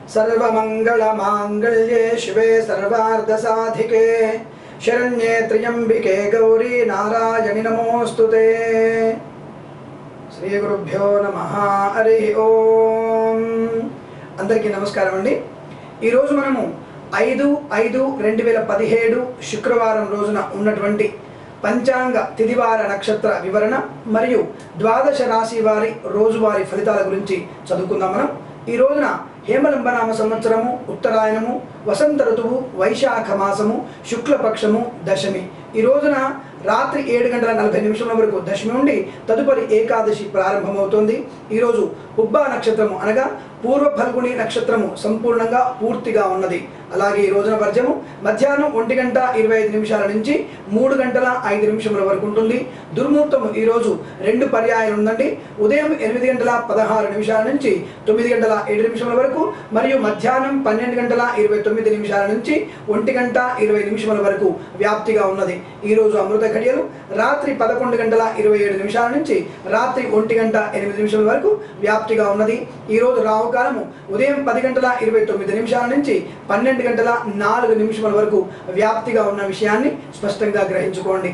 सर्वमंगलमांगल्ये शिवे सर्वार्थसाधिके शरण्ये त्र्यंबिके गौरी नारायणि नमोस्तुते। శ్రీ గురుభ్యో నమః హరి ఓం. అందరికీ నమస్కారం అండి. ఈరోజు మనము 5/5/2017 శుక్రవారం రోజున ఉన్నటువంటి పంచాంగ తిదివార నక్షత్ర వివరణ మరియు ద్వాదశ రాశి వారి రోజువారీ ఫలితాల గురించి చదువుకుందాం. మనం ఈ రోజున హేమలంబనామ సంవత్సరము, ఉత్తరాయణము, వసంత ఋతువు, వైశాఖ మాసము, శుక్లపక్షము, దశమి. ఈ రోజున రాత్రి 7:40 వరకు దశమి ఉండి తదుపరి ఏకాదశి ప్రారంభమవుతోంది. ఈరోజు ఉబ్బా నక్షత్రము అనగా పూర్వ ఫల్గుని నక్షత్రము సంపూర్ణంగా పూర్తిగా ఉన్నది. అలాగే ఈ రోజున వర్జము మధ్యాహ్నం 1:25 నుంచి 3:05 వరకు ఉంటుంది. దుర్ముహూర్తము ఈరోజు 2 పర్యాయాలు ఉందండి. ఉదయం 8:16 నుంచి 9:07 వరకు మరియు మధ్యాహ్నం 12:29 నుంచి 1:20 వరకు వ్యాప్తిగా ఉన్నది. ఈరోజు అమృత ఘడియలు రాత్రి 11:27 నుంచి రాత్రి 1:08 వరకు వ్యాప్తిగా ఉన్నది. ఈరోజు రాహుకాలము ఉదయం 10:29 నుంచి 12:04 వరకు వ్యాప్తిగా ఉన్న విషయాన్ని స్పష్టంగా గ్రహించుకోండి.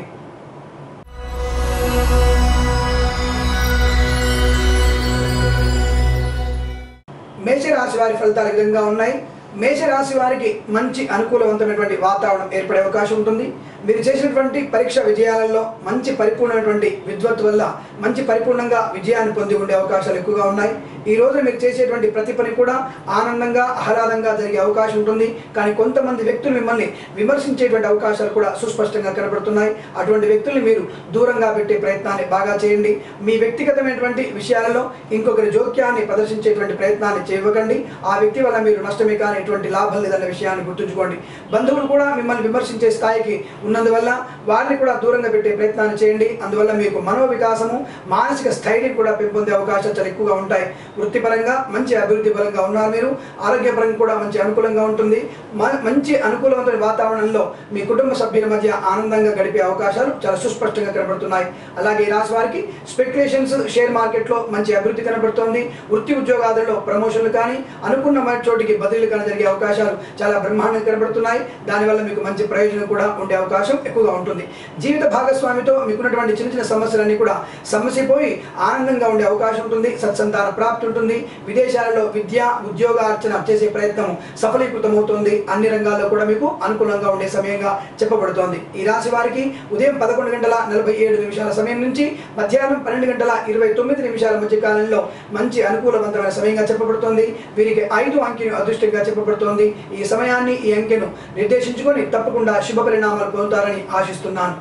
మేషరాశి వారి ఫలితాలు ఈ విధంగా ఉన్నాయి. మేషరాశి వారికి మంచి అనుకూలవంతమైనటువంటి వాతావరణం ఏర్పడే అవకాశం ఉంటుంది. మీరు చేసినటువంటి పరీక్ష విజయాలలో మంచి పరిపూర్ణమైనటువంటి విద్వత్ వల్ల మంచి పరిపూర్ణంగా విజయాన్ని పొంది ఉండే అవకాశాలు ఎక్కువగా ఉన్నాయి. ఈ రోజు మీరు చేసేటువంటి ప్రతి పని కూడా ఆనందంగా ఆహ్లాదంగా జరిగే అవకాశం ఉంటుంది. కానీ కొంతమంది వ్యక్తులు మిమ్మల్ని విమర్శించేటువంటి అవకాశాలు కూడా సుస్పష్టంగా కనబడుతున్నాయి. అటువంటి వ్యక్తుల్ని మీరు దూరంగా పెట్టే ప్రయత్నాన్ని బాగా చేయండి. మీ వ్యక్తిగతమైనటువంటి విషయాలలో ఇంకొకరి జోక్యాన్ని ప్రదర్శించేటువంటి ప్రయత్నాన్ని చేయకండి. ఆ వ్యక్తి వల్ల మీరు నష్టమే కానీ ఎటువంటి లాభం లేదన్న విషయాన్ని గుర్తుంచుకోండి. బంధువులు కూడా మిమ్మల్ని విమర్శించే స్థాయికి ఉన్నందువల్ల వారిని కూడా దూరంగా పెట్టే ప్రయత్నాన్ని చేయండి. అందువల్ల మీకు మనోవికాసము, మానసిక స్థైర్యం కూడా పెంపొందే అవకాశాలు చాలా ఎక్కువగా ఉంటాయి. వృత్తిపరంగా మంచి అభివృద్ధి పరంగా ఉన్నారు. మీరు ఆరోగ్యపరంగా కూడా మంచి అనుకూలంగా ఉంటుంది. మంచి అనుకూలమైన వాతావరణంలో మీ కుటుంబ సభ్యుల మధ్య ఆనందంగా గడిపే అవకాశాలు చాలా సుస్పష్టంగా కనబడుతున్నాయి. అలాగే ఈ రాశి వారికి స్పెక్యులేషన్స్, షేర్ మార్కెట్లో మంచి అభివృద్ధి కనబడుతోంది. వృత్తి ఉద్యోగాలలో ప్రమోషన్లు కానీ అనుకున్న చోటికి బదిలీలు కానీ జరిగే అవకాశాలు చాలా బ్రహ్మాండంగా కనబడుతున్నాయి. దానివల్ల మీకు మంచి ప్రయోజనం కూడా ఉండే అవకాశం ఎక్కువగా ఉంటుంది. జీవిత భాగస్వామితో మీకున్నటువంటి చిన్న చిన్న సమస్యలన్నీ కూడా సమస్యపోయి ఆనందంగా ఉండే అవకాశం ఉంటుంది. సత్సంతాన ప్రాప్తి ఉంటుంది. విదేశాలలో విద్య, ఉద్యోగార్చన చేసే ప్రయత్నం సఫలీకృతమవుతుంది. అన్ని రంగాల్లో కూడా మీకు అనుకూలంగా ఉండే సమయంగా చెప్పబడుతోంది. ఈ రాశి వారికి ఉదయం 11:47 సమయం నుంచి మధ్యాహ్నం 12:29 మధ్య కాలంలో మంచి అనుకూలవంతమైన సమయంగా చెప్పబడుతోంది. వీరికి 5 అంకెను అదృష్టంగా చెప్పబడుతోంది. ఈ సమయాన్ని, ఈ అంకెను నిర్దేశించుకొని తప్పకుండా శుభ పరిణామాలు పొందుతారని ఆశిస్తున్నాను.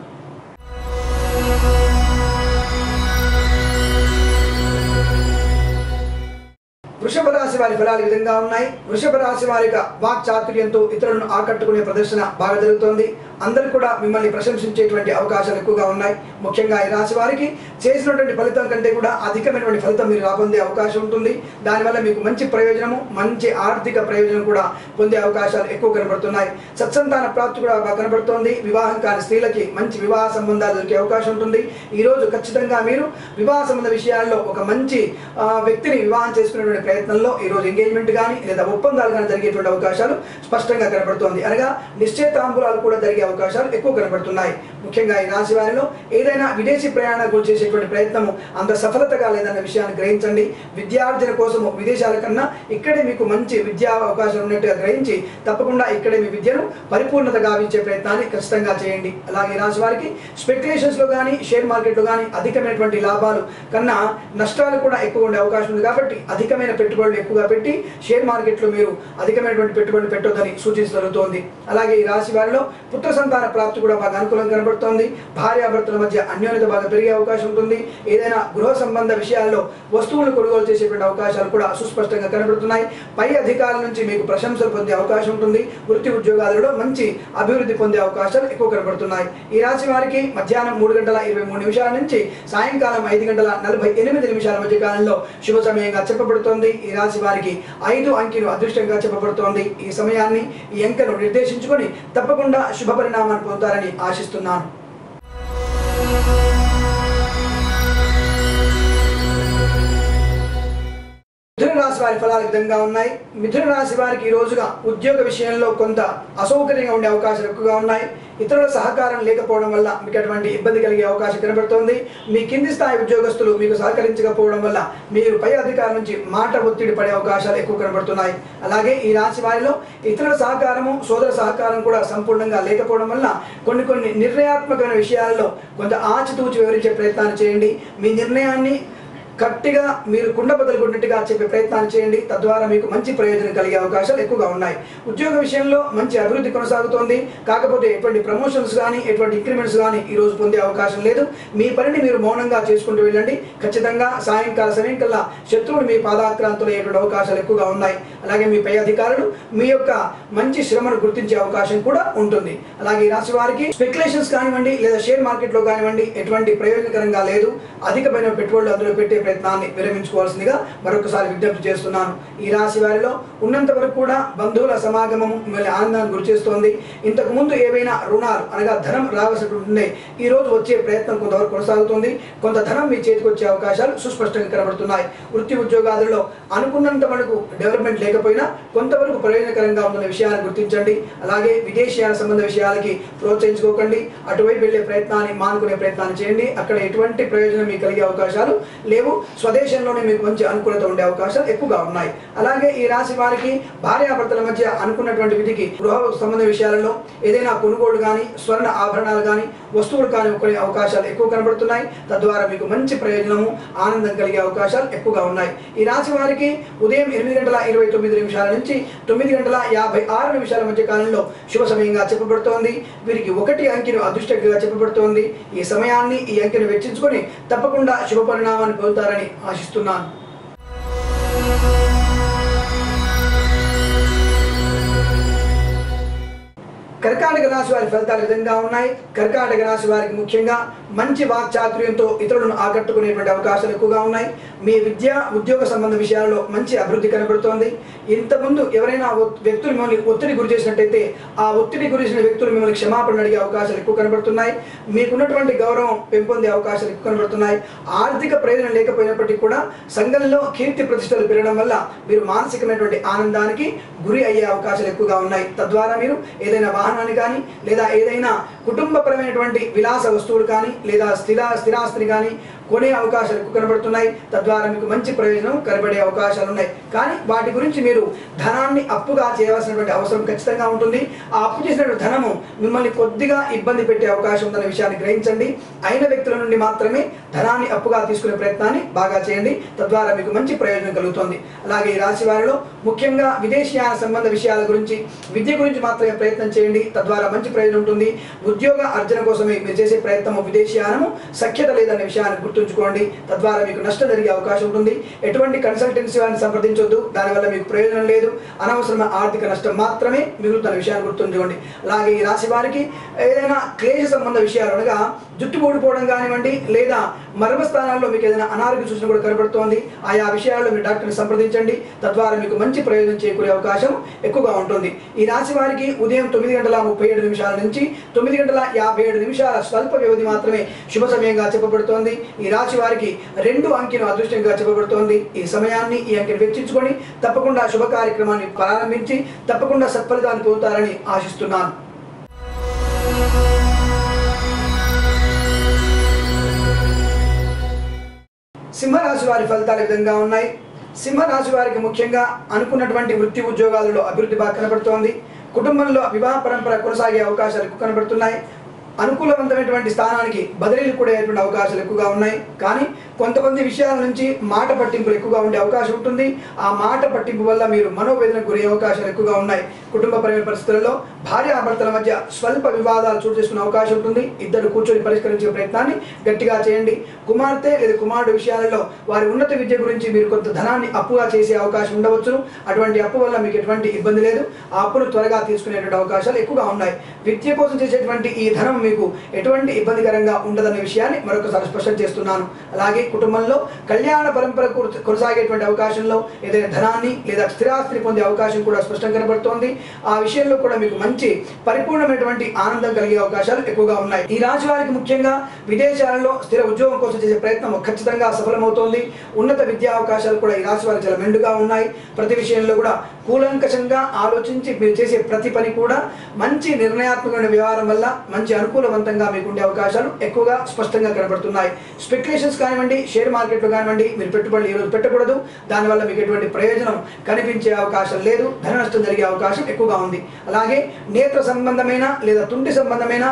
వృషభ రాశి వారి ఫలాలు ఈ విధంగా ఉన్నాయి. వృషభ రాశి వారిగా వాక్ చాతుర్యంతో ఇతరులను ఆకట్టుకునే ప్రదర్శన బాగా జరుగుతోంది. అందరూ కూడా మిమ్మల్ని ప్రశంసించేటువంటి అవకాశాలు ఎక్కువగా ఉన్నాయి. ముఖ్యంగా ఈ రాశి వారికి చేసినటువంటి ఫలితం కంటే కూడా అధికమైనటువంటి ఫలితం మీరు రాబొందే అవకాశం ఉంటుంది. దానివల్ల మీకు మంచి ప్రయోజనము, మంచి ఆర్థిక ప్రయోజనం కూడా పొందే అవకాశాలు ఎక్కువ కనబడుతున్నాయి. సత్సంతాన ప్రాప్తి కూడా బాగా కనబడుతోంది. వివాహం కాని స్త్రీలకి మంచి వివాహ సంబంధాలు దొరికే అవకాశం ఉంటుంది. ఈరోజు ఖచ్చితంగా మీరు వివాహ సంబంధ విషయాల్లో ఒక మంచి వ్యక్తిని వివాహం చేసుకునేటువంటి ప్రయత్నంలో ఈరోజు ఎంగేజ్మెంట్ కానీ లేదా ఒప్పందాలు కానీ జరిగేటువంటి అవకాశాలు స్పష్టంగా కనబడుతోంది. అనగా నిశ్చయితాంబులాలు కూడా జరిగే అవకాశాలు ఎక్కువ కనబడుతున్నాయి. ముఖ్యంగా ఈ రాశి వారిలో ఏదైనా విదేశీ ప్రయాణాలు చేసేటువంటి ప్రయత్నము అంత సఫలతగా లేదన్న విషయాన్ని గ్రహించండి. విద్యార్జన కోసము విదేశాల కన్నా ఇక్కడే మీకు మంచి విద్యా అవకాశాలు ఉన్నట్టుగా గ్రహించి తప్పకుండా ఇక్కడే మీ విద్యను పరిపూర్ణత గావించే ప్రయత్నాన్ని ఖచ్చితంగా చేయండి. అలాగే ఈ రాశి వారికి స్పెక్యులేషన్స్లో కానీ షేర్ మార్కెట్లో కానీ అధికమైనటువంటి లాభాలు కన్నా నష్టాలు కూడా ఎక్కువ ఉండే అవకాశం ఉంది. కాబట్టి అధికమైన పెట్టుబడులు ఎక్కువగా పెట్టి షేర్ మార్కెట్లో మీరు అధికమైనటువంటి పెట్టుబడులు పెట్టొద్దని సూచించగలుగుతోంది. అలాగే ఈ రాశి వారిలో పుత్ర సంతాన ప్రాప్తి కూడా బాగా అనుకూలంగా కనబడుతోంది. భార్యాభర్తల మధ్య అన్యోన్యత బాగా పెరిగే అవకాశం ఉంటుంది. ఏదైనా గృహ సంబంధ విషయాల్లో వస్తువులను కొనుగోలు చేసేటువంటి అవకాశాలు కూడా సుస్పష్టంగా కనబడుతున్నాయి. పై అధికారుల నుంచి మీకు ప్రశంసలు పొందే అవకాశం ఉంటుంది. వృత్తి ఉద్యోగాలలో మంచి అభివృద్ధి పొందే అవకాశాలు ఎక్కువ కనబడుతున్నాయి. ఈ రాశి వారికి మధ్యాహ్నం 3:23 నుంచి సాయంకాలం 5:48 మధ్య కాలంలో శుభ సమయంగా చెప్పబడుతోంది. ఈ రాశి వారికి 5 అంకెను అదృష్టంగా చెప్పబడుతోంది. ఈ సమయాన్ని, ఈ అంకెను నిర్దేశించుకొని తప్పకుండా శుభ పరిణామాన్ని పొందుతారని ఆశిస్తున్నాను. మిథున రాశి వారి ఫలాలు ఈ విధంగా ఉన్నాయి. మిథున రాశి వారికి ఈ రోజుగా ఉద్యోగ విషయంలో కొంత అసౌకర్యంగా ఉండే అవకాశాలు ఎక్కువగా ఉన్నాయి. ఇతరుల సహకారం లేకపోవడం వల్ల మీకు అటువంటి ఇబ్బంది కలిగే అవకాశం కనబడుతోంది. మీ కింది స్థాయి ఉద్యోగస్తులు మీకు సహకరించకపోవడం వల్ల మీరు పై అధికారుల నుంచి మాట ఒత్తిడి పడే అవకాశాలు ఎక్కువ కనబడుతున్నాయి. అలాగే ఈ రాశి వారిలో ఇతరుల సహకారము, సోదర సహకారం కూడా సంపూర్ణంగా లేకపోవడం వల్ల కొన్ని నిర్ణయాత్మకమైన విషయాల్లో కొంత ఆచితూచి వివరించే ప్రయత్నాన్ని చేయండి. మీ నిర్ణయాన్ని గట్టిగా మీరు కుండ బదులు కొట్టినట్టుగా చెప్పే ప్రయత్నాన్ని చేయండి. తద్వారా మీకు మంచి ప్రయోజనం కలిగే అవకాశాలు ఎక్కువగా ఉన్నాయి. ఉద్యోగ విషయంలో మంచి అభివృద్ధి కొనసాగుతోంది. కాకపోతే ఎటువంటి ప్రమోషన్స్ కానీ, ఎటువంటి ఇంక్రిమెంట్స్ కానీ ఈ రోజు పొందే అవకాశం లేదు. మీ పనిని మీరు మౌనంగా చేసుకుంటూ వెళ్ళండి. ఖచ్చితంగా సాయంకాల సమయం కల్లా శత్రువులు మీ పాదాక్రాంతులు అయ్యేటువంటి అవకాశాలు ఎక్కువగా ఉన్నాయి. అలాగే మీ పై అధికారులు మీ యొక్క మంచి శ్రమను గుర్తించే అవకాశం కూడా ఉంటుంది. అలాగే ఈ రాశి వారికి స్పెక్యులేషన్స్ కానివ్వండి, లేదా షేర్ మార్కెట్లో కానివ్వండి, ఎటువంటి ప్రయోజనకరంగా లేదు. అధికమైన పెట్టుబడులు అందులో పెట్టే ప్రయత్నాన్ని విరమించుకోవాల్సిందిగా మరొకసారి విజ్ఞప్తి చేస్తున్నాను. ఈ రాశి వారిలో ఉన్నంత వరకు కూడా బంధువుల సమాగమము మిమ్మల్ని ఆనందాన్ని గురి చేస్తోంది. ఇంతకు ముందు ఏవైనా రుణాలు అనగా ధనం రావాల్సినటువంటి ఈ రోజు వచ్చే ప్రయత్నం కొంతవరకు కొనసాగుతుంది. కొంత ధనం మీ చేతికి వచ్చే అవకాశాలు సుస్పష్టంగా కనబడుతున్నాయి. వృత్తి ఉద్యోగాలలో అనుకున్నంత మనకు డెవలప్మెంట్ లేకపోయినా కొంతవరకు ప్రయోజనకరంగా ఉన్న విషయాన్ని గుర్తించండి. అలాగే విదేశీయాల సంబంధ విషయాలకి ప్రోత్సహించుకోకండి. అటువైపు వెళ్లే ప్రయత్నాన్ని మానుకునే ప్రయత్నాన్ని చేయండి. అక్కడ ఎటువంటి ప్రయోజనం మీకు కలిగే అవకాశాలు లేవు. స్వదేశంలోనే మీకు మంచి అనుకూలత ఉండే అవకాశాలు ఎక్కువగా ఉన్నాయి. అలాగే ఈ రాశి వారికి భార్యాభర్తల మధ్య అనుకున్నటువంటి విధికి గృహ సంబంధ విషయాలలో ఏదైనా కొనుగోలు కానీ, స్వర్ణ ఆభరణాలు కానీ, వస్తువులు కానీ కొనే అవకాశాలు ఎక్కువ కనబడుతున్నాయి. తద్వారా మీకు మంచి ప్రయోజనము, ఆనందం కలిగే అవకాశాలు ఎక్కువగా ఉన్నాయి. ఈ రాశి వారికి ఉదయం 8:29 నుంచి 9:56 మధ్య కాలంలో శుభ సమయంగా చెప్పబడుతోంది. వీరికి 1 అంకెను అదృష్టంగా చెప్పబడుతోంది. ఈ సమయాన్ని, ఈ అంకెను వెచ్చించుకొని తప్పకుండా శుభ పరిణామాన్ని పొందుతారని ఆశిస్తున్నాను. కర్కాటక రాశి వారి ఫలితాలు విధంగా ఉన్నాయి. కర్కాటక రాశి వారికి ముఖ్యంగా మంచి వాక్చాతుర్యంతో ఇతరులను ఆకట్టుకునేటువంటి అవకాశాలు ఎక్కువగా ఉన్నాయి. మీ విద్య, ఉద్యోగ సంబంధ విషయాల్లో మంచి అభివృద్ధి కనబడుతోంది. ఇంతకుముందు ఎవరైనా వ్యక్తులు మిమ్మల్ని ఒత్తిడి గురి చేసినట్టయితే ఆ ఒత్తిడి గురి చేసిన వ్యక్తులు మిమ్మల్ని క్షమాపణ అడిగే అవకాశాలు ఎక్కువ కనబడుతున్నాయి. మీకున్నటువంటి గౌరవం పెంపొందే అవకాశాలు ఎక్కువ కనబడుతున్నాయి. ఆర్థిక ప్రయోజనం లేకపోయినప్పటికీ కూడా సంఘంలో కీర్తి ప్రతిష్టలు పెరగడం వల్ల మీరు మానసికమైనటువంటి ఆనందానికి గురి అయ్యే అవకాశాలు ఎక్కువగా ఉన్నాయి. తద్వారా మీరు ఏదైనా వాహనాన్ని కానీ, లేదా ఏదైనా కుటుంబపరమైనటువంటి విలాస వస్తువులు కానీ, లేదా స్థిరాస్తిని కానీ కొనే అవకాశాలు ఎక్కువ కనబడుతున్నాయి. తద్వారా మీకు మంచి ప్రయోజనం కనబడే అవకాశాలు ఉన్నాయి. కానీ వాటి గురించి మీరు ధనాన్ని అప్పుగా చేయవలసినటువంటి అవసరం ఖచ్చితంగా ఉంటుంది. ఆ అప్పు చేసినటువంటి ధనము మిమ్మల్ని కొద్దిగా ఇబ్బంది పెట్టే అవకాశం ఉందనే విషయాన్ని గ్రహించండి. అయిన వ్యక్తుల నుండి మాత్రమే ధనాన్ని అప్పుగా తీసుకునే ప్రయత్నాన్ని బాగా చేయండి. తద్వారా మీకు మంచి ప్రయోజనం కలుగుతుంది. అలాగే ఈ రాశి వారిలో ముఖ్యంగా విదేశీయాన సంబంధ విషయాల గురించి, విద్య గురించి మాత్రమే ప్రయత్నం చేయండి. తద్వారా మంచి ప్రయోజనం ఉంటుంది. ఉద్యోగ అర్జన కోసమే మీరు చేసే ప్రయత్నము విదేశీయానము సఖ్యత లేదనే విషయాన్ని గుర్తుంచుకోండి. తద్వారా మీకు నష్టం జరిగే అవకాశం ఉంటుంది. ఎటువంటి కన్సల్టెన్సీ వారిని సంప్రదించొద్దు. దానివల్ల మీకు ప్రయోజనం లేదు. అనవసరమైన ఆర్థిక నష్టం మాత్రమే మిగులుతున్న విషయాన్ని గుర్తుంచుకోండి. అలాగే ఈ రాశి వారికి ఏదైనా క్లేశ సంబంధ విషయాలు అనగా జుట్టు ఊడిపోవడం కానివ్వండి, లేదా మర్మస్థానాల్లో మీకు ఏదైనా అనారోగ్య సూచన కూడా కనబడుతోంది. ఆయా విషయాల్లో మీరు డాక్టర్ని సంప్రదించండి. తద్వారా మీకు మంచి ప్రయోజనం చేకూరే అవకాశం ఎక్కువగా ఉంటుంది. ఈ రాశి వారికి ఉదయం 9:37 నుంచి 9:57 స్వల్ప వ్యవధి మాత్రమే శుభ సమయంగా చెప్పబడుతోంది. ఈ రాశి వారికి 2 అంకెను అదృష్టంగా చెప్పబడుతోంది. ఈ సమయాన్ని, ఈ అంకెను వెచ్చించుకొని తప్పకుండా శుభ కార్యక్రమాన్ని ప్రారంభించి తప్పకుండా సత్ఫలితాన్ని పొందుతారని ఆశిస్తున్నాను. సింహరాశి వారి ఫలితాలు ఈ విధంగా ఉన్నాయి. సింహరాశి వారికి ముఖ్యంగా అనుకున్నటువంటి వృత్తి ఉద్యోగాలలో అభివృద్ధి బాగా కనబడుతోంది. కుటుంబంలో వివాహ పరంపర కొనసాగే అవకాశాలు ఎక్కువ కనబడుతున్నాయి. అనుకూలవంతమైనటువంటి స్థానానికి బదిలీలు కూడా అయ్యేటువంటి అవకాశాలు ఎక్కువగా ఉన్నాయి. కానీ కొంతమంది విషయాల నుంచి మాట పట్టింపులు ఎక్కువగా ఉండే అవకాశం ఉంటుంది. ఆ మాట పట్టింపు వల్ల మీరు మనోవేదనకు గురయ్యే అవకాశాలు ఎక్కువగా ఉన్నాయి. కుటుంబపరమైన పరిస్థితులలో భార్యాభర్తల మధ్య స్వల్ప వివాదాలు చోటు చేసుకునే అవకాశం ఉంటుంది. ఇద్దరు కూర్చొని పరిష్కరించే ప్రయత్నాన్ని గట్టిగా చేయండి. కుమార్తె లేదా కుమారుడు విషయాలలో వారి ఉన్నత విద్య గురించి మీరు కొంత ధనాన్ని అప్పుగా చేసే అవకాశం ఉండవచ్చును. అటువంటి అప్పు వల్ల మీకు ఎటువంటి ఇబ్బంది లేదు. ఆ అప్పును త్వరగా తీసుకునేటువంటి అవకాశాలు ఎక్కువగా ఉన్నాయి. విద్య కోసం చేసేటువంటి ఈ ధనం మీకు ఎటువంటి ఇబ్బందికరంగా ఉండదనే విషయాన్ని మరొకసారి స్పష్టం చేస్తున్నాను. అలాగే కుటుంబంలో కళ్యాణ పరంపర కొనసాగేటువంటి అవకాశంలో ఏదైనా ధనాన్ని లేదా స్థిరాస్తిని పొందే అవకాశం కూడా స్పష్టంగా కనబడుతోంది. ఆ విషయంలో కూడా మీకు మంచి పరిపూర్ణమైనటువంటి ఆనందం కలిగే అవకాశాలు ఎక్కువగా ఉన్నాయి. ఈ రాశి వారికి ముఖ్యంగా విదేశాలలో స్థిర ఉద్యోగం కోసం చేసే ప్రయత్నం ఖచ్చితంగా సఫలమవుతోంది. ఉన్నత విద్యా అవకాశాలు కూడా ఈ రాశి వారికి చాలా మెండుగా ఉన్నాయి. ప్రతి విషయంలో కూడా కూలంకషంగా ఆలోచించి మీరు చేసే ప్రతి పని కూడా మంచి నిర్ణయాత్మకమైన వ్యవహారం వల్ల మంచి అనుకూలవంతంగా మీకు ఉండే అవకాశాలు ఎక్కువగా స్పష్టంగా కనబడుతున్నాయి. స్పెక్యులేషన్స్ కానివ్వండి, షేర్ మార్కెట్లో కానివ్వండి, మీరు పెట్టుబడులు ఈరోజు పెట్టకూడదు. దానివల్ల మీకు ఎటువంటి ప్రయోజనం కనిపించే అవకాశం లేదు. ధన నష్టం జరిగే అవకాశం ఎక్కువగా ఉంది. అలాగే నేత్ర సంబంధమైన లేదా తుంటి సంబంధమైన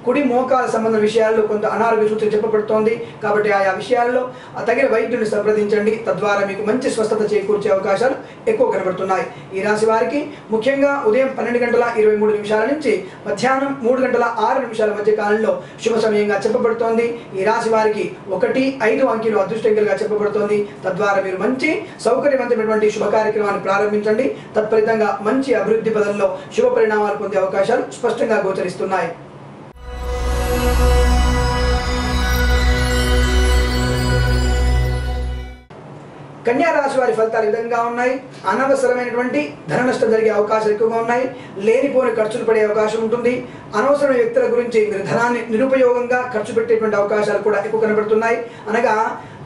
కుడి మోకాల సంబంధ విషయాల్లో కొంత అనారోగ్య సూచన చెప్పబడుతోంది. కాబట్టి ఆయా విషయాల్లో తగిన వైద్యుని సంప్రదించండి. తద్వారా మీకు మంచి స్వస్థత చేకూర్చే అవకాశాలు ఎక్కువ కనబడుతున్నాయి. ఈ రాశి వారికి ముఖ్యంగా ఉదయం 12:23 నుంచి మధ్యాహ్నం 3:06 మధ్య కాలంలో శుభ సమయంగా చెప్పబడుతోంది. ఈ రాశి వారికి 1, 5 అంకెలు అదృష్టంగా చెప్పబడుతోంది. తద్వారా మీరు మంచి సౌకర్యవంతమైనటువంటి శుభ కార్యక్రమాన్ని ప్రారంభించండి. తత్ఫలితంగా మంచి అభివృద్ధి పదంలో శుభ పరిణామాలు పొందే అవకాశాలు స్పష్టంగా గోచరిస్తున్నాయి. కన్యా రాశి వారి ఫలితాలు ఈ విధంగా ఉన్నాయి. అనవసరమైనటువంటి ధన నష్టం జరిగే అవకాశాలు ఎక్కువగా ఉన్నాయి. లేనిపోని ఖర్చులు పడే అవకాశం ఉంటుంది. అనవసరమైన వ్యక్తుల గురించి మీరు ధనాన్ని నిరుపయోగంగా ఖర్చు పెట్టేటువంటి అవకాశాలు కూడా ఎక్కువ కనబడుతున్నాయి. అనగా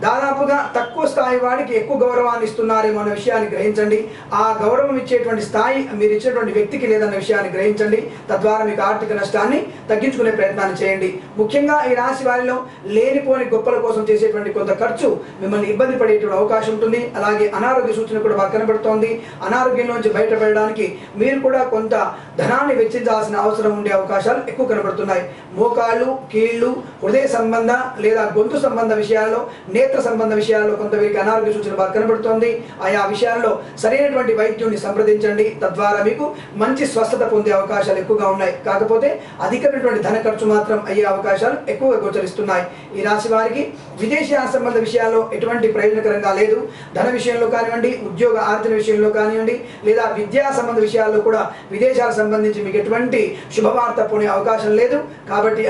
దాదాపుగా తక్కువ స్థాయి వాడికి ఎక్కువ గౌరవాన్ని ఇస్తున్నారేమో అన్న విషయాన్ని గ్రహించండి. ఆ గౌరవం ఇచ్చేటువంటి స్థాయి మీరు ఇచ్చేటువంటి వ్యక్తికి లేదన్న విషయాన్ని గ్రహించండి. తద్వారా మీకు ఆర్థిక నష్టాన్ని తగ్గించుకునే ప్రయత్నాన్ని చేయండి. ముఖ్యంగా ఈ రాశి వారిలో లేనిపోని గొప్పల కోసం చేసేటువంటి కొంత ఖర్చు మిమ్మల్ని ఇబ్బంది పడేటువంటి అవకాశం ఉంటుంది. అలాగే అనారోగ్య సూచన కూడా బాగా కనబడుతోంది. అనారోగ్యంలోంచి బయటపడడానికి మీరు కూడా కొంత ధనాన్ని వెచ్చించాల్సిన అవసరం ఉండే అవకాశాలు ఎక్కువ కనబడుతున్నాయి. మోకాళ్ళు, కీళ్ళు, హృదయ సంబంధ లేదా గొంతు సంబంధ విషయాల్లో, నేత్ర సంబంధ విషయాల్లో కొంత వీరికి అనారోగ్య సూచన బాగా కనబడుతోంది. ఆయా విషయాల్లో సరైనటువంటి వైద్యుని సంప్రదించండి. తద్వారా మీకు మంచి స్వస్థత పొందే అవకాశాలు ఎక్కువగా ఉన్నాయి. కాకపోతే అధికమైనటువంటి ధన ఖర్చు మాత్రం అయ్యే అవకాశాలు ఎక్కువగా గోచరిస్తున్నాయి. ఈ రాశి వారికి విదేశీయాన సంబంధ విషయాల్లో ఎటువంటి ప్రయోజనకరంగా లేదు. ధన విషయంలో కానివ్వండి, ఉద్యోగ ఆర్జన విషయంలో కానివ్వండి, లేదా విద్యా సంబంధ విషయాల్లో కూడా విదేశాలకు సంబంధించి మీకు ఎటువంటి శుభవార్త పోనే అవకాశం లేదు. కాబట్టి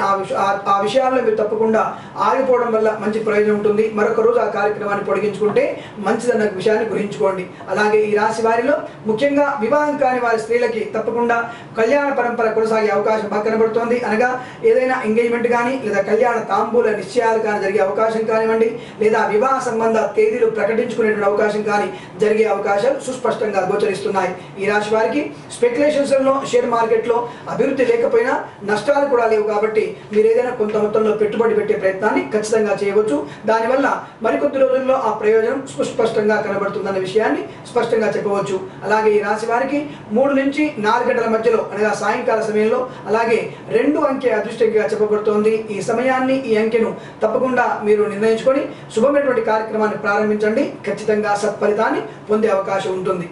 ఆ విషయాల్లో మీరు తప్పకుండా ఆగిపోవడం వల్ల మంచి ప్రయోజనం ఉంటుంది. మరొక రోజు ఆ కార్యక్రమాన్ని పొడిగించుకుంటే మంచిదన్న విషయాన్ని గురించుకోండి. అలాగే ఈ రాశి వారిలో ముఖ్యంగా వివాహం కాని వారి స్త్రీలకి తప్పకుండా కళ్యాణ పరంపర కొనసాగే అవకాశం బాగా కనబడుతోంది. అనగా ఏదైనా ఎంగేజ్మెంట్ కానీ లేదా కళ్యాణ తాంబూల నిశ్చయాలు కానీ జరిగే అవకాశం కానివ్వండి, లేదా వివాహ సంబంధ తేదీలు ప్రకటించుకునేటువంటి అవకాశం కానీ జరిగే అవకాశాలు సుస్పష్టంగా గోచరిస్తున్నాయి. ఈ రాశి వారికి స్పెక్యులేషన్స్లో, షేర్ మార్కెట్లో అభివృద్ధి లేకపోయినా నష్టాలు కూడా లేవు. కాబట్టి మీరు ఏదైనా కొంత మొత్తంలో పెట్టుబడి పెట్టే ప్రయత్నాన్ని ఖచ్చితంగా చేయవచ్చు. దానివల్ల మరికొద్ది రోజుల్లో ఆ ప్రయోజనం సుస్పష్టంగా కనబడుతుందన్న విషయాన్ని స్పష్టంగా చెప్పవచ్చు. అలాగే ఈ రాశి వారికి 3 నుంచి 4 గంటల మధ్యలో అనగా సాయంకాల సమయంలో అలాగే 2 అంకె అదృష్టంగా చెప్పబడుతోంది. ఈ సమయాన్ని, ఈ అంకెను తప్పకుండా మీరు నిర్ణయించుకొని శుభమైనటువంటి కార్యక్రమాన్ని ప్రారంభించండి. ఖచ్చితంగా సత్ఫలితాన్ని పొందే అవకాశం ఉంటుంది.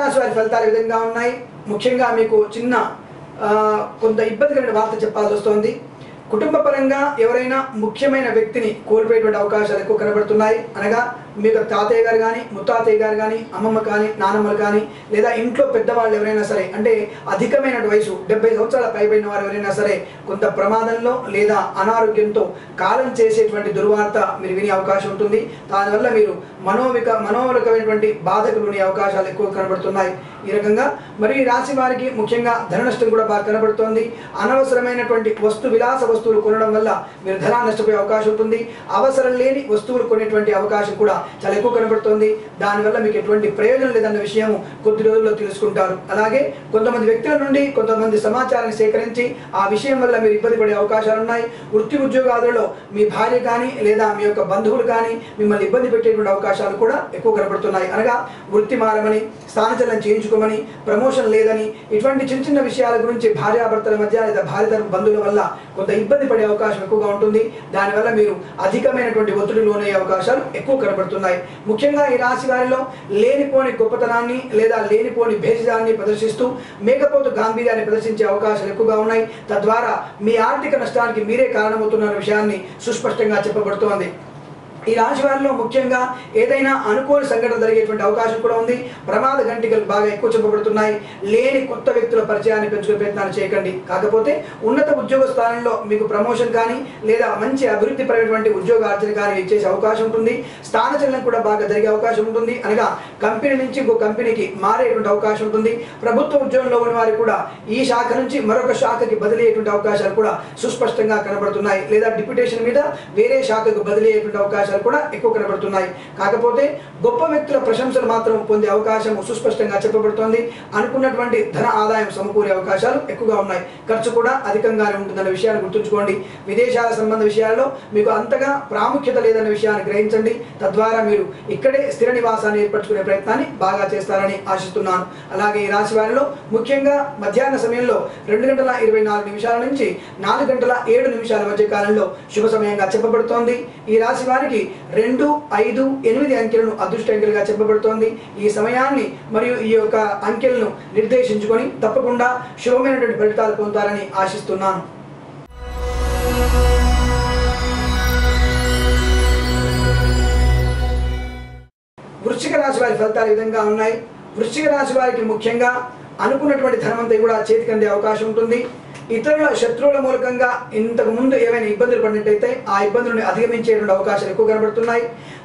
రాశి వారి ఫలితాలు ఈ విధంగా ఉన్నాయి. ముఖ్యంగా మీకు చిన్న కొంత ఇబ్బందికరమైన వార్త చెప్పాల్సి వస్తుంది. కుటుంబ పరంగా ఎవరైనా ముఖ్యమైన వ్యక్తిని కోల్పోయేటువంటి అవకాశాలు ఎక్కువ కనబడుతున్నాయి. అనగా మీకు తాతయ్య గారు కానీ, ముత్తాతయ్య గారు కానీ, అమ్మమ్మ కానీ, నానమ్మలు కానీ, లేదా ఇంట్లో పెద్దవాళ్ళు ఎవరైనా సరే, అంటే అధికమైన వయసు 70 సంవత్సరాల పైబడిన వారు ఎవరైనా సరే కొంత ప్రమాదంలో లేదా అనారోగ్యంతో కాలం చేసేటువంటి దుర్వార్త మీరు వినే అవకాశం ఉంటుంది. దానివల్ల మీరు మనోరకమైనటువంటి బాధకు లోని అవకాశాలు ఎక్కువ కనబడుతున్నాయి. ఈ రకంగా మరి ఈ రాశి వారికి ముఖ్యంగా ధన నష్టం కూడా బాగా కనబడుతోంది. అనవసరమైనటువంటి వస్తువులు కొనడం వల్ల మీరు ధనాన్ని నష్టపోయే అవకాశం ఉంటుంది. అవసరం లేని వస్తువులు కొనేటువంటి అవకాశం కూడా చాలా ఎక్కువ కనబడుతోంది. దానివల్ల మీకు ఎటువంటి ప్రయోజనం లేదన్న విషయం కొద్ది రోజుల్లో తెలుసుకుంటారు. అలాగే కొంతమంది వ్యక్తుల నుండి కొంతమంది సమాచారాన్ని సేకరించి ఆ విషయం వల్ల మీరు ఇబ్బంది పడే అవకాశాలు ఉన్నాయి. వృత్తి ఉద్యోగాలలో మీ భార్య కానీ లేదా మీ యొక్క బంధువులు కానీ మిమ్మల్ని ఇబ్బంది పెట్టేటువంటి అవకాశాలు కూడా ఎక్కువ కనబడుతున్నాయి. అనగా వృత్తి మారమని, స్థానచలనం చేయించుకోమని, ప్రమోషన్ లేదని, ఇటువంటి చిన్న చిన్న విషయాల గురించి భార్యాభర్తల మధ్య లేదా భార్యతరపు బంధువుల వల్ల కొంత ఇబ్బంది పడే అవకాశం ఎక్కువగా ఉంటుంది. దానివల్ల మీరు అధికమైనటువంటి ఒత్తిడి లోనయ్యే అవకాశాలు ఎక్కువ కనబడుతున్నాయి. ముఖ్యంగా ఈ రాశి వారిలో లేనిపోని గొప్పతనాన్ని లేదా లేనిపోని భేషజాన్ని ప్రదర్శిస్తూ మేకపోతు గాంభీర్యాన్ని ప్రదర్శించే అవకాశాలు ఎక్కువగా ఉన్నాయి. తద్వారా మీ ఆర్థిక నష్టానికి మీరే కారణమవుతున్న విషయాన్ని సుస్పష్టంగా చెప్పబడుతోంది. ఈ రాశి వారిలో ముఖ్యంగా ఏదైనా అనుకోని సంఘటన జరిగేటువంటి అవకాశం కూడా ఉంది. ప్రమాద గంటికలు బాగా ఎక్కువ చెప్పబడుతున్నాయి. లేని కొత్త వ్యక్తుల పరిచయాన్ని పెంచుకునే ప్రయత్నాలు చేయకండి. కాకపోతే ఉన్నత ఉద్యోగ స్థానంలో మీకు ప్రమోషన్ కానీ లేదా మంచి అభివృద్ధి పరమైనటువంటి ఉద్యోగార్జన కానీ ఇచ్చేసే అవకాశం ఉంటుంది. స్థానచలనం కూడా బాగా జరిగే అవకాశం ఉంటుంది. అనగా కంపెనీ నుంచి ఇంకో కంపెనీకి మారేటువంటి అవకాశం ఉంటుంది. ప్రభుత్వ ఉద్యోగంలో ఉన్న వారికి కూడా ఈ శాఖ నుంచి మరొక శాఖకి బదిలీ అయ్యేటువంటి అవకాశాలు కూడా సుస్పష్టంగా కనబడుతున్నాయి. లేదా డిప్యుటేషన్ మీద వేరే శాఖకు బదిలీ అయ్యేటువంటి అవకాశాలు కూడా ఎక్కువ కనబడుతున్నాయి. కాకపోతే గొప్ప వ్యక్తుల ప్రశంసలు మాత్రం పొందే అవకాశం సుస్పష్టంగా చెప్పబడుతోంది. అనుకున్నటువంటి ధన ఆదాయం సమకూరే అవకాశాలు ఎక్కువగా ఉన్నాయి. ఖర్చు కూడా అధికంగానే ఉంటుందన్న విషయాన్ని గుర్తుంచుకోండి. విదేశాల సంబంధ విషయాల్లో మీకు అంతగా ప్రాముఖ్యత లేదన్న విషయాన్ని గ్రహించండి. తద్వారా మీరు ఇక్కడే స్థిర నివాసాన్ని ఏర్పరచుకునే ప్రయత్నాన్ని బాగా చేస్తారని ఆశిస్తున్నాను. అలాగే ఈ రాశి వారిలో ముఖ్యంగా మధ్యాహ్న సమయంలో 2:24 నుంచి 4:07 మధ్య కాలంలో శుభ సమయంగా చెప్పబడుతోంది. ఈ రాశి వారికి 2, 5, 8 అంకెలను అదృష్ట అంకెలుగా చెప్పబడుతోంది. ఈ సమయాన్ని మరియు ఈ యొక్క అంకెలను నిర్దేశించుకొని తప్పకుండా శుభమైనటువంటి ఫలితాలు పొందుతారని ఆశిస్తున్నాను. వృశ్చిక రాశి వారి ఫలితాలు ఈ విధంగా ఉన్నాయి. వృశ్చిక రాశి వారికి ముఖ్యంగా అనుకున్నటువంటి ధనమంతా కూడా చేతికి అందే అవకాశం ఉంటుంది. ఇతరుల శత్రువుల మూలకంగా ఇంతకు ముందు ఏమైనా ఇబ్బందులు పడినట్టయితే ఆ ఇబ్బందులను అధిగమించేటువంటి అవకాశాలు ఎక్కువ కనబడుతున్నాయి.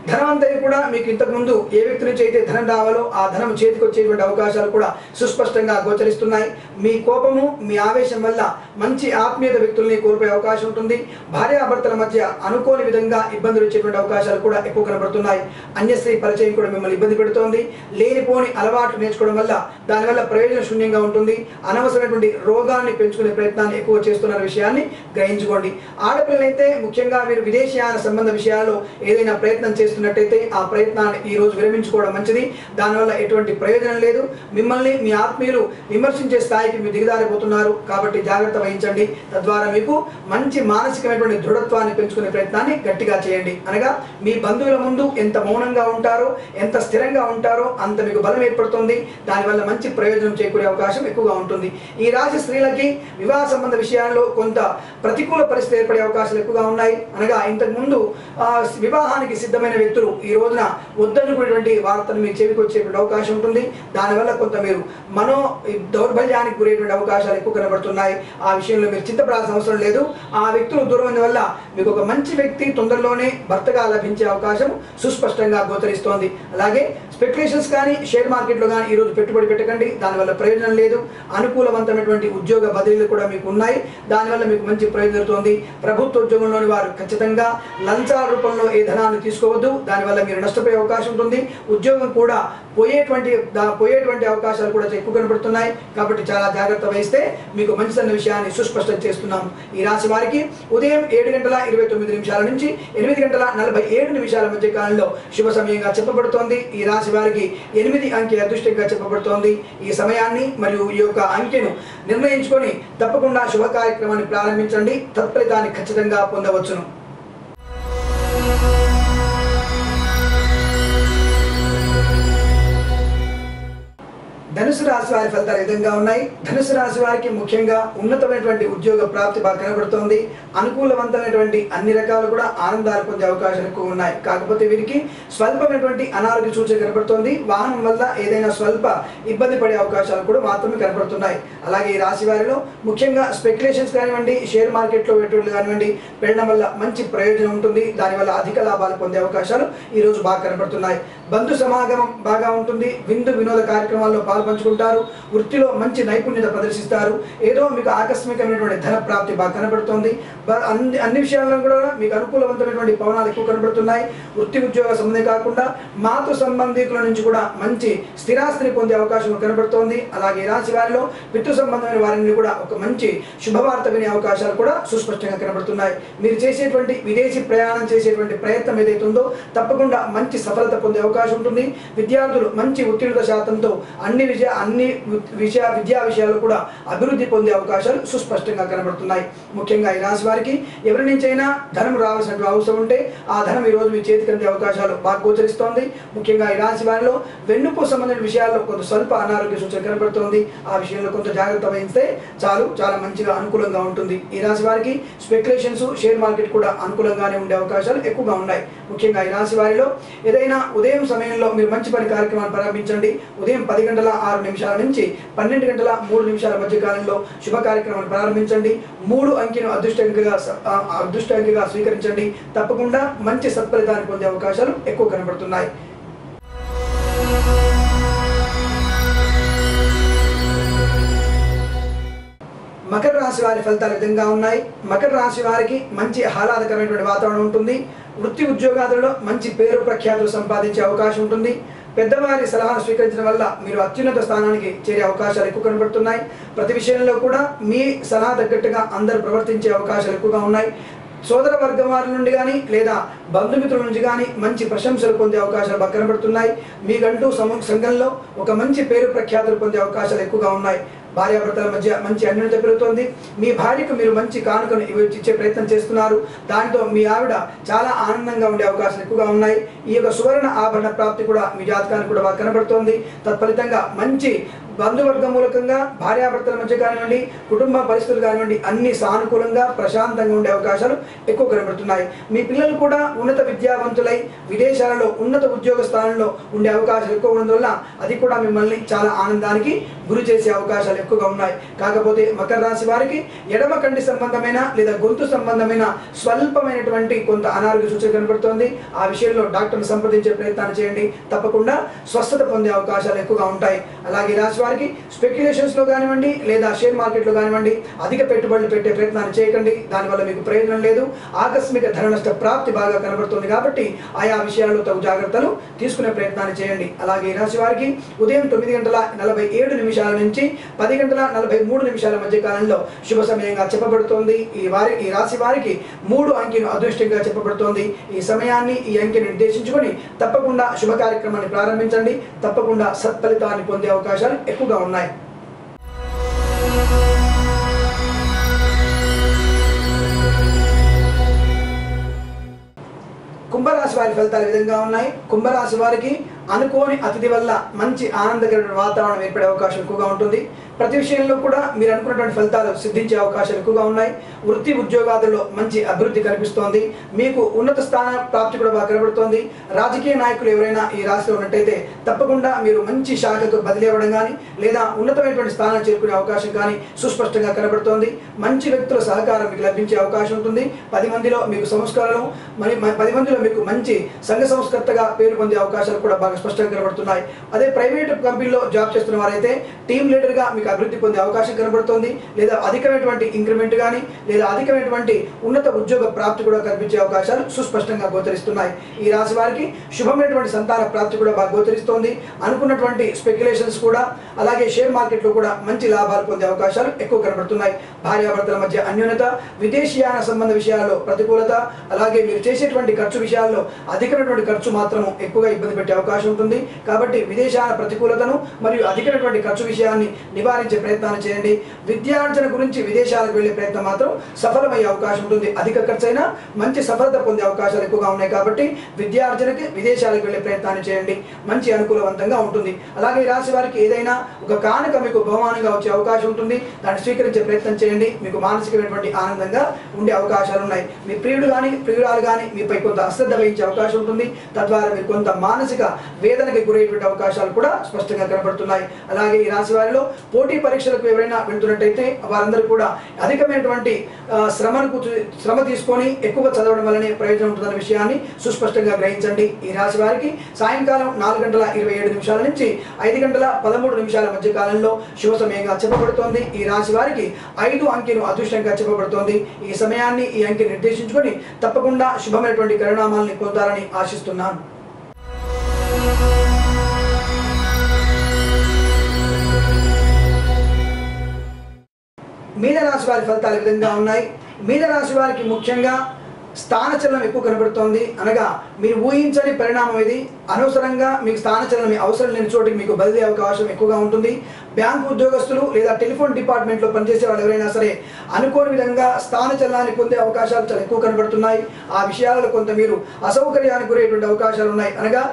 ధనవంతా కూడా మీకు ఇంతకుముందు ఏ వ్యక్తి నుంచి అయితే ధనం రావాలో ఆ ధనం చేతికి వచ్చేటువంటి అవకాశాలు కూడా సుస్పష్టంగా గోచరిస్తున్నాయి. మీ కోపము, మీ ఆవేశం వల్ల మంచి ఆత్మీయత వ్యక్తుల్ని కోల్పోయే అవకాశం ఉంటుంది. భార్యాభర్తల మధ్య అనుకోని విధంగా ఇబ్బందులు వచ్చేటువంటి అవకాశాలు కూడా ఎక్కువ కనబడుతున్నాయి. అన్యస్త్రీ పరిచయం కూడా మిమ్మల్ని ఇబ్బంది పెడుతోంది. లేనిపోని అలవాట్లు నేర్చుకోవడం వల్ల దానివల్ల ప్రయోజన శూన్యంగా ఉంటుంది. అనవసరమైనటువంటి రోగాన్ని పెంచుకునే ప్రయత్నాన్ని ఎక్కువ చేస్తున్న విషయాన్ని గ్రహించుకోండి. ఆడపిల్లలైతే ముఖ్యంగా మీరు విదేశీయాన సంబంధ విషయాల్లో ఏదైనా ప్రయత్నం చేస్తున్నట్టయితే ఆ ప్రయత్నాన్ని ఈ రోజు విరమించుకోవడం మంచిది. దానివల్ల ఎటువంటి ప్రయోజనం లేదు. మిమ్మల్ని మీ ఆత్మీయులు విమర్శించే స్థాయికి మీరు దిగజారిపోతున్నారు. కాబట్టి జాగ్రత్త వహించండి. తద్వారా మీకు మంచి మానసికమైనటువంటి దృఢత్వాన్ని పెంచుకునే ప్రయత్నాన్ని గట్టిగా చేయండి. అనగా మీ బంధువుల ముందు ఎంత మౌనంగా ఉంటారో, ఎంత స్థిరంగా ఉంటారో అంత మీకు బలం ఏర్పడుతుంది. దానివల్ల మంచి ప్రయోజనం చేకూరే అవకాశం ఎక్కువగా ఉంటుంది. ఈ రాశి స్త్రీలకి వివాహ సంబంధ విషయాల్లో కొంత ప్రతికూల పరిస్థితి ఏర్పడే అవకాశాలు ఎక్కువగా ఉన్నాయి. అనగా ఇంతకుముందు వివాహానికి సిద్ధమైన వ్యక్తులు ఈ రోజున వద్దనుకునేటువంటి వార్తను మీకు చెవికి వచ్చేటువంటి అవకాశం ఉంటుంది. దానివల్ల కొంత మీరు మనో దౌర్బల్యానికి గురేటువంటి అవకాశాలు ఎక్కువ కనబడుతున్నాయి. ఆ విషయంలో మీరు చింతపడాల్సిన అవసరం లేదు. ఆ వ్యక్తులు దూరం వల్ల మీకు ఒక మంచి వ్యక్తి తొందరలోనే భర్తగా లభించే అవకాశం సుస్పష్టంగా గోచరిస్తోంది. అలాగే స్పెక్యులేషన్స్ కానీ షేర్ మార్కెట్లో కానీ ఈరోజు పెట్టుబడి పెట్టకండి. దానివల్ల ప్రయోజనం లేదు. అనుకూలవంతమైనటువంటి ఉద్యోగ బదిలీలు కూడా మీకు ఉన్నాయి. దానివల్ల మీకు మంచి ప్రయోజనం జరుగుతుంది. ప్రభుత్వ ఉద్యోగంలోని వారు ఖచ్చితంగా లంచాల రూపంలో ఏ ధనాన్ని తీసుకోవద్దు. దానివల్ల మీరు నష్టపోయే అవకాశం ఉంటుంది. ఉద్యోగం కూడా పోయేటువంటి అవకాశాలు కూడా ఎక్కువ కనబడుతున్నాయి. కాబట్టి చాలా జాగ్రత్త వహిస్తే మీకు మంచిదన్న విషయాన్ని సుస్పష్టం చేస్తున్నాము. ఈ రాశి వారికి ఉదయం 7:29 నుంచి 8:47 మధ్య కాలంలో శుభ సమయంగా చెప్పబడుతోంది. ఈ రాశి వారికి 8 అంకె అదృష్టంగా చెప్పబడుతోంది. ఈ సమయాన్ని మరియు ఈ యొక్క అంకెను నిర్ణయించుకొని తప్పకుండా శుభ కార్యక్రమాన్ని ప్రారంభించండి. తత్ఫలితాన్ని ఖచ్చితంగా పొందవచ్చును. ధనుసు రాశి వారి ఫలితాలు విధంగా ఉన్నాయి. ధనుసు రాశి వారికి ముఖ్యంగా ఉన్నతమైనటువంటి ఉద్యోగ ప్రాప్తి బాగా కనబడుతోంది. అనుకూలవంతమైనటువంటి అన్ని రకాలు కూడా ఆనందాలు పొందే అవకాశాలు ఎక్కువ ఉన్నాయి. కాకపోతే వీరికి స్వల్పమైనటువంటి అనారోగ్య సూచన కనబడుతోంది. వాహనం వల్ల ఏదైనా స్వల్ప ఇబ్బంది పడే అవకాశాలు కూడా మాత్రమే కనబడుతున్నాయి. అలాగే ఈ రాశి వారిలో ముఖ్యంగా స్పెక్యులేషన్స్ కానివ్వండి, షేర్ మార్కెట్లో పెట్టుబడులు కానివ్వండి పెట్టడం వల్ల మంచి ప్రయోజనం ఉంటుంది. దానివల్ల అధిక లాభాలు పొందే అవకాశాలు ఈ రోజు బాగా కనబడుతున్నాయి. బంధు సమాగమం బాగా ఉంటుంది, విందు వినోద కార్యక్రమాల్లో పాల్పంచుకుంటారు, వృత్తిలో మంచి నైపుణ్యత ప్రదర్శిస్తారు, ఏదో మీకు ఆకస్మికమైనటువంటి ధన ప్రాప్తి బాగా కనబడుతుంది, అన్ని విషయాల్లో కూడా మీకు అనుకూలవంతమైనటువంటి పవనాలు ఎక్కువ కనబడుతున్నాయి. వృత్తి ఉద్యోగ సంబంధం కాకుండా మాతృ సంబంధికుల నుంచి కూడా మంచి స్థిరాస్తిని పొందే అవకాశం కనబడుతోంది. అలాగే ఈ రాశి వారిలో పితృ సంబంధమైన వారిని కూడా ఒక మంచి శుభవార్త వినే అవకాశాలు కూడా సుస్పష్టంగా కనబడుతున్నాయి. మీరు చేసేటువంటి విదేశీ ప్రయాణం చేసేటువంటి ప్రయత్నం ఏదైతే ఉందో తప్పకుండా మంచి సఫలత పొందే అవకాశం ఉంటుంది. విద్యార్థులు మంచి ఉత్తీర్ణత శాతంతో అన్ని విద్యా విషయాలు కూడా అభివృద్ధి పొందే అవకాశాలు సుస్పష్టంగా కనబడుతున్నాయి. ముఖ్యంగా ఈ రాశి వారికి ఎవరి నుంచైనా ధనం రావాల్సిన అవసరం ఉంటే ఆ ధనం ఈ రోజు మీ చేతికి అందే అవకాశాలు బాగా గోచరిస్తోంది. ముఖ్యంగా ఈ రాశి వారిలో వెన్నుకు సంబంధించిన విషయాల్లో కొంత స్వల్ప అనారోగ్య సూచన కనబడుతోంది. ఆ విషయంలో కొంత జాగ్రత్త వహిస్తే చాలా మంచిగా అనుకూలంగా ఉంటుంది. ఈ రాశి వారికి స్పెక్యులేషన్స్, షేర్ మార్కెట్ కూడా అనుకూలంగానే ఉండే అవకాశాలు ఎక్కువగా ఉన్నాయి. ముఖ్యంగా ఈ రాశి వారిలో ఏదైనా ఉదయం సమయంలో మీరు మంచి పని కార్యక్రమాన్ని ప్రారంభించండి. ఉదయం 10:06 నుంచి 12:03 మధ్య కాలంలో శుభ కార్యక్రమాన్ని ప్రారంభించండి. 3 అంకెను అదృష్ట అంకెగా స్వీకరించండి. తప్పకుండా మంచి సత్ఫలితాన్ని పొందే అవకాశాలు ఎక్కువ కనబడుతున్నాయి. మకర రాశి వారి ఫలితాలు విధంగా ఉన్నాయి. మకర రాశి వారికి మంచి ఆహ్లాదకరమైనటువంటి వాతావరణం ఉంటుంది. వృత్తి ఉద్యోగాలలో మంచి పేరు ప్రఖ్యాతులు సంపాదించే అవకాశం ఉంటుంది. పెద్దవారి సలహాను స్వీకరించడం వల్ల మీరు అత్యున్నత స్థానానికి చేరే అవకాశాలు ఎక్కువ కనబడుతున్నాయి. ప్రతి విషయంలో కూడా మీ సలహా తగ్గట్టుగా అందరూ ప్రవర్తించే అవకాశాలు ఎక్కువగా ఉన్నాయి. సోదర వర్గం వారి నుండి కానీ లేదా బంధుమిత్రుల నుంచి కానీ మంచి ప్రశంసలు పొందే అవకాశాలు బాగా కనబడుతున్నాయి. మీకంటూ సంఘంలో ఒక మంచి పేరు ప్రఖ్యాతులు పొందే అవకాశాలు ఎక్కువగా ఉన్నాయి. భార్యాభర్తల మధ్య మంచి అన్యోన్యత పెరుగుతోంది. మీ భార్యకు మీరు మంచి కానుకను ఇచ్చే ప్రయత్నం చేస్తున్నారు. దాంతో మీ ఆవిడ చాలా ఆనందంగా ఉండే అవకాశాలు ఎక్కువగా ఉన్నాయి. ఈ యొక్క సువర్ణ ఆభరణ ప్రాప్తి కూడా మీ జాతకానికి కూడా బాగా కనబడుతోంది. తత్ఫలితంగా మంచి బంధువర్గం మూలకంగా భార్యాభర్తల మధ్య కానివ్వండి, కుటుంబ పరిస్థితులు కానివ్వండి, అన్ని సానుకూలంగా ప్రశాంతంగా ఉండే అవకాశాలు ఎక్కువ కనబడుతున్నాయి. మీ పిల్లలు కూడా ఉన్నత విద్యావంతులై విదేశాలలో ఉన్నత ఉద్యోగ స్థానంలో ఉండే అవకాశాలు ఎక్కువ ఉన్నందువల్ల అది కూడా మిమ్మల్ని చాలా ఆనందానికి గురి చేసే అవకాశాలు ఎక్కువగా ఉన్నాయి. కాకపోతే మకర రాశి వారికి ఎడమ కంటి సంబంధమైన లేదా గొంతు సంబంధమైన స్వల్పమైనటువంటి కొంత అనారోగ్య సూచన కనబడుతోంది. ఆ విషయంలో డాక్టర్ని సంప్రదించే ప్రయత్నాన్ని చేయండి. తప్పకుండా స్వస్థత పొందే అవకాశాలు ఎక్కువగా ఉంటాయి. అలాగే రాశి వారికి స్పెక్యులేషన్స్లో కానివ్వండి లేదా షేర్ మార్కెట్లో కానివ్వండి అధిక పెట్టుబడులు పెట్టే ప్రయత్నాన్ని చేయకండి. దానివల్ల మీకు ప్రయోజనం లేదు. ఆకస్మిక ధన నష్ట ప్రాప్తి బాగా కనబడుతుంది కాబట్టి ఆయా విషయాల్లో తగు జాగ్రత్తలు తీసుకునే ప్రయత్నాన్ని చేయండి. అలాగే ఈ రాశి వారికి ఉదయం 9:47 నుంచి 10:43 మధ్య కాలంలో శుభ సమయంగా చెప్పబడుతోంది. ఈ రాశి వారికి 3 అంకెను అదృష్టంగా చెప్పబడుతోంది. ఈ సమయాన్ని ఈ అంకెను నిర్దేశించుకొని తప్పకుండా శుభ కార్యక్రమాన్ని ప్రారంభించండి. తప్పకుండా సత్ఫలితాన్ని పొందే అవకాశాలు ఎక్కువగా ఉన్నాయి. కుంభరాశి వారి ఫలితాలు విధంగా ఉన్నాయి. కుంభరాశి వారికి అనుకోని అతిథి వల్ల మంచి ఆనందకరమైన వాతావరణం ఏర్పడే అవకాశం ఎక్కువగా ఉంటుంది. ప్రతి విషయంలో కూడా మీరు అనుకున్నటువంటి ఫలితాలు సిద్ధించే అవకాశాలు ఎక్కువగా ఉన్నాయి. వృత్తి ఉద్యోగాలలో మంచి అభివృద్ధి కనిపిస్తోంది. మీకు ఉన్నత స్థాన ప్రాప్తి కూడా బాగా కనబడుతోంది. రాజకీయ నాయకులు ఎవరైనా ఈ రాశిలో ఉన్నట్టయితే తప్పకుండా మీరు మంచి శాఖకు బదిలీ అవ్వడం కానీ లేదా ఉన్నతమైనటువంటి స్థానం చేరుకునే అవకాశం కానీ సుస్పష్టంగా కనబడుతోంది. మంచి వ్యక్తుల సహకారం మీకు లభించే అవకాశం ఉంటుంది. 10 మందిలో మీకు సంస్కారం మరి 10 మందిలో మీకు మంచి సంఘ సంస్కర్తగా పేరు పొందే అవకాశాలు కూడా బాగా స్పష్టంగా కనబడుతున్నాయి. అదే ప్రైవేట్ కంపెనీలో జాబ్ చేస్తున్న వారైతే టీమ్ లీడర్గా మీకు అభివృద్ధి పొందే అవకాశం కనబడుతోంది. లేదా అధికమైనటువంటి ఇంక్రిమెంట్ కానీ లేదా అధికమైనటువంటి ఉన్నత ఉద్యోగ ప్రాప్తి కూడా కనిపించే అవకాశాలు సుస్పష్టంగా గోచరిస్తున్నాయి. ఈ రాశి వారికి శుభమైనటువంటి సంతాన ప్రాప్తి కూడా బాగా గోచరిస్తోంది. అనుకున్నటువంటి స్పెక్యులేషన్స్ కూడా అలాగే షేర్ మార్కెట్లో కూడా మంచి లాభాలు పొందే అవకాశాలు ఎక్కువ కనబడుతున్నాయి. భార్యాభర్తల మధ్య అన్యోన్యత, విదేశీయాన సంబంధ విషయాల్లో ప్రతికూలత, అలాగే మీరు చేసేటువంటి ఖర్చు విషయాల్లో అధికమైనటువంటి ఖర్చు మాత్రం ఎక్కువగా ఇబ్బంది పెట్టే అవకాశం ఉంటుంది. కాబట్టి విదేశాల ప్రతికూలతను మరియు అధికమైనటువంటి ఖర్చు విషయాన్ని నివారించే ప్రయత్నాన్ని చేయండి. విద్యార్జన గురించి విదేశాలకు వెళ్లే ప్రయత్నం మాత్రం సఫలమయ్యే అవకాశం ఉంటుంది. అధిక ఖర్చు అయినా మంచి సఫలత పొందే అవకాశాలు ఎక్కువగా ఉన్నాయి. కాబట్టి విద్యార్జనకి విదేశాలకు వెళ్లే ప్రయత్నాన్ని చేయండి. మంచి అనుకూలవంతంగా ఉంటుంది. అలాగే ఈ రాశి వారికి ఏదైనా ఒక కానుక మీకు బహుమానంగా వచ్చే అవకాశం ఉంటుంది. దాన్ని స్వీకరించే ప్రయత్నం చేయండి. మీకు మానసికమైనటువంటి ఆనందంగా ఉండే అవకాశాలు ఉన్నాయి. మీ ప్రియుడు కానీ ప్రియురాలు కానీ మీపై కొంత అశ్రద్ధ వహించే అవకాశం ఉంటుంది. తద్వారా మీరు కొంత మానసిక వేదనకి గురయ్యేటువంటి అవకాశాలు కూడా స్పష్టంగా కనబడుతున్నాయి. అలాగే ఈ రాశి వారిలో పోటీ పరీక్షలకు ఎవరైనా వెళ్తున్నట్టయితే వారందరూ కూడా అధికమైనటువంటి శ్రమ తీసుకొని ఎక్కువగా చదవడం వల్లనే ప్రయోజనం ఉంటుందన్న విషయాన్ని సుస్పష్టంగా గ్రహించండి. ఈ రాశి వారికి సాయంకాలం 4:27 నుంచి 5:13 మధ్య కాలంలో శుభ సమయంగా చెప్పబడుతోంది. ఈ రాశి వారికి 5 అంకెను అదృష్టంగా చెప్పబడుతోంది. ఈ సమయాన్ని ఈ అంకె నిర్దేశించుకొని తప్పకుండా శుభమైనటువంటి పరిణామాలను పొందాలని ఆశిస్తున్నాను. మీనరాశి వారి ఫలితాలు ఈ విధంగా ఉన్నాయి. మీనరాశి వారికి ముఖ్యంగా స్థానచలనం ఎక్కువ కనబడుతోంది. అనగా మీరు ఊహించని పరిణామం ఇది. అనవసరంగా మీకు స్థానచలనం అవసరం లేని చోటికి మీకు బదిలీ అవకాశం ఎక్కువగా ఉంటుంది. బ్యాంకు ఉద్యోగస్తులు లేదా టెలిఫోన్ డిపార్ట్మెంట్లో పనిచేసే వాళ్ళు ఎవరైనా సరే అనుకోని విధంగా స్థానచలనాన్ని పొందే అవకాశాలు చాలా ఎక్కువ కనబడుతున్నాయి. ఆ విషయాలలో కొంత మీరు అసౌకర్యానికి గురయ్యేటువంటి అవకాశాలు ఉన్నాయి. అనగా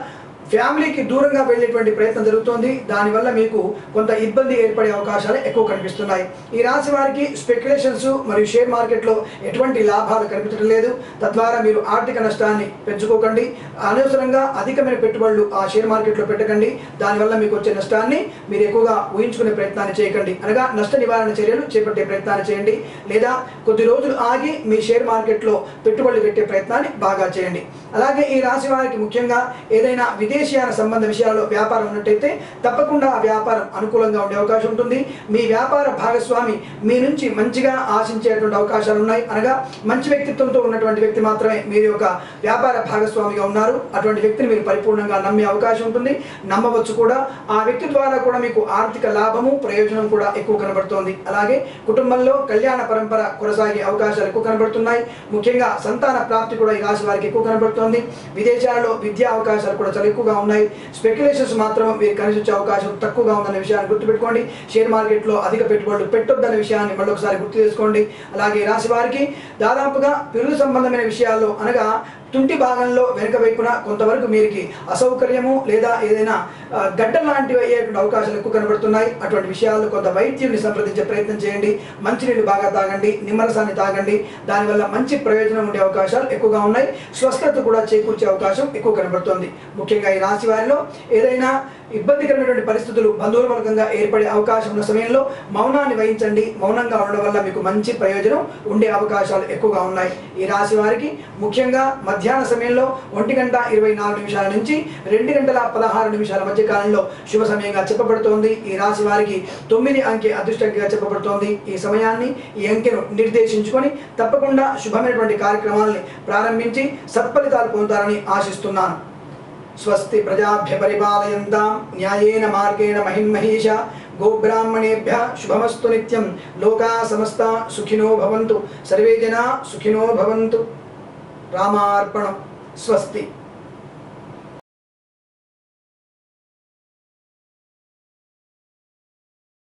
ఫ్యామిలీకి దూరంగా వెళ్ళేటువంటి ప్రయత్నం జరుగుతోంది. దానివల్ల మీకు కొంత ఇబ్బంది ఏర్పడే అవకాశాలు ఎక్కువ కనిపిస్తున్నాయి. ఈ రాశి వారికి స్పెక్యులేషన్స్ మరియు షేర్ మార్కెట్లో ఎటువంటి లాభాలు కనిపించడం లేదు. తద్వారా మీరు ఆర్థిక నష్టాన్ని పెంచుకోకండి. అనవసరంగా అధికమైన పెట్టుబడులు ఆ షేర్ మార్కెట్లో పెట్టకండి. దానివల్ల మీకు వచ్చే నష్టాన్ని మీరు ఎక్కువగా ఊహించుకునే ప్రయత్నాన్ని చేయకండి. అనగా నష్ట నివారణ చర్యలు చేపట్టే ప్రయత్నాన్ని చేయండి. లేదా కొద్ది రోజులు ఆగి మీ షేర్ మార్కెట్లో పెట్టుబడులు పెట్టే ప్రయత్నాన్ని బాగా చేయండి. అలాగే ఈ రాశి వారికి ముఖ్యంగా ఏదైనా విదేశీయాన సంబంధ విషయాల్లో వ్యాపారం ఉన్నట్టయితే తప్పకుండా ఆ వ్యాపారం అనుకూలంగా ఉండే అవకాశం ఉంటుంది. మీ వ్యాపార భాగస్వామి మీ నుంచి మంచిగా ఆశించేటువంటి అవకాశాలు ఉన్నాయి. అనగా మంచి వ్యక్తిత్వంతో ఉన్నటువంటి వ్యక్తి మాత్రమే మీరు యొక్క వ్యాపార భాగస్వామిగా ఉన్నారు. అటువంటి వ్యక్తిని మీరు పరిపూర్ణంగా నమ్మే అవకాశం ఉంటుంది. నమ్మవచ్చు కూడా. ఆ వ్యక్తి ద్వారా కూడా మీకు ఆర్థిక లాభము ప్రయోజనం కూడా ఎక్కువ కనబడుతోంది. అలాగే కుటుంబంలో కళ్యాణ పరంపర కొనసాగే అవకాశాలు ఎక్కువ కనబడుతున్నాయి. ముఖ్యంగా సంతాన ప్రాప్తి కూడా ఈ రాశి వారికి ఎక్కువ కనబడుతుంది. విదేశాల్లో విద్యా అవకాశాలు కూడా చాలా ఎక్కువగా ఉన్నాయి. స్పెక్యులేషన్స్ మాత్రం మీరు కలిసి వచ్చే అవకాశం తక్కువగా ఉందనే విషయాన్ని గుర్తుపెట్టుకోండి. షేర్ మార్కెట్లో అధిక పెట్టుబడులు పెట్టొద్దనే విషయాన్ని మళ్ళొకసారి గుర్తు చేసుకోండి. అలాగే రాశి వారికి దాదాపుగా పిరుగు సంబంధమైన విషయాల్లో అనగా తుంటి భాగంలో వెనుక వైపున కొంతవరకు మీరికి అసౌకర్యము లేదా ఏదైనా గడ్డ లాంటివి అయ్యేటువంటి అవకాశాలు ఎక్కువ కనబడుతున్నాయి. అటువంటి విషయాల్లో కొంత వైద్యుడిని సంప్రదించే ప్రయత్నం చేయండి. మంచినీళ్ళు బాగా తాగండి. నిమ్మరసాన్ని తాగండి. దానివల్ల మంచి ప్రయోజనం ఉండే అవకాశాలు ఎక్కువగా ఉన్నాయి. స్వస్థత కూడా చేకూర్చే అవకాశం ఎక్కువ కనబడుతుంది. ముఖ్యంగా ఈ రాశి వారిలో ఏదైనా ఇబ్బందికరమైనటువంటి పరిస్థితులు బంధువుల మూలకంగా ఏర్పడే అవకాశం ఉన్న సమయంలో మౌనాన్ని వహించండి. మౌనంగా ఉండడం వల్ల మీకు మంచి ప్రయోజనం ఉండే అవకాశాలు ఎక్కువగా ఉన్నాయి. ఈ రాశి వారికి ముఖ్యంగా మధ్యాహ్న సమయంలో 1:24 నుంచి 2:16 మధ్య కాలంలో శుభ సమయంగా చెప్పబడుతోంది. ఈ రాశి వారికి 9 అంకె అదృష్టంగా చెప్పబడుతోంది. ఈ సమయాన్ని ఈ అంకెను నిర్దేశించుకొని తప్పకుండా శుభమైనటువంటి కార్యక్రమాలని ప్రారంభించి సత్ఫలితాలు పొందుతారని ఆశిస్తున్నాను. స్వస్తి ప్రజాభ్య పరిపాలయంతాం న్యాయేన మార్గేణ మహిన్మహీష గోబ్రాహ్మణేభ్య శుభమస్తు నిత్యం. లోకా సమస్తా సుఖినో భవంతు. సర్వే జనా సుఖినో భవంతు. రామార్పణం. స్వస్తి.